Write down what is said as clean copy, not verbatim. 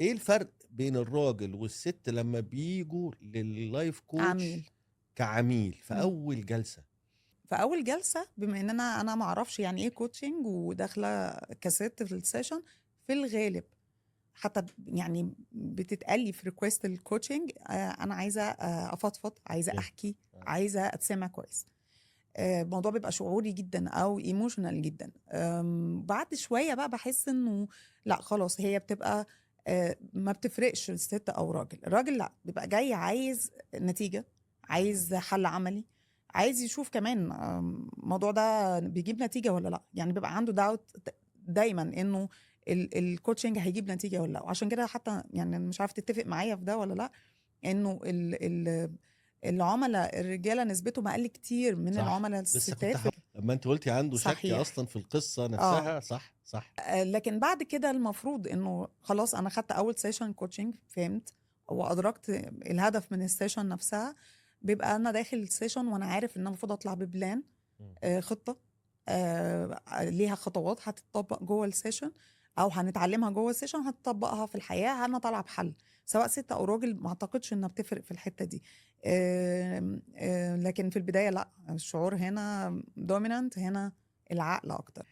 ايه الفرق بين الراجل والست لما بيجوا لللايف كوتش عميل. كعميل في مم. اول جلسة؟ فاول جلسه، بما ان انا ما اعرفش يعني ايه كوتشنج وداخله كست في السيشن، في الغالب حتى يعني بتتقال لي في ريكوست الكوتشنج، انا عايزه افضفض، عايزه اوكي. احكي، آه. عايزه اتسمع كويس. الموضوع بيبقى شعوري جدا او ايموشنال جدا. بعد شويه بقى بحس انه لا خلاص، هي بتبقى ما بتفرقش الست او راجل. الراجل لا، بيبقى جاي عايز نتيجه، عايز حل عملي، عايز يشوف كمان الموضوع ده بيجيب نتيجه ولا لا. يعني بيبقى عنده داوت دايما انه الكوتشنج هيجيب نتيجه ولا لا. وعشان كده حتى يعني مش عارف تتفق معايا في ده ولا لا، انه العملاء الرجاله نسبتهم اقل كتير من صح، العملاء لسه كنت الستات لما انت قلتي عنده شك صحيح. اصلا في القصة اه. نفسها. صح صح. لكن بعد كده المفروض انه خلاص انا خدت اول سيشن كوتشنج، فهمت وادركت الهدف من السيشن نفسها. بيبقى انا داخل السيشن وانا عارف ان انا المفروض اطلع ببلان، مم. خطه ليها خطوات هتتطبق جوه السيشن، او هنتعلمها جوه السيشن هتطبقها في الحياه. انا طالعه بحل، سواء ست او راجل، ما اعتقدش انها بتفرق في الحته دي. لكن في البدايه لا، الشعور هنا دومينانت، هنا العقل اكتر.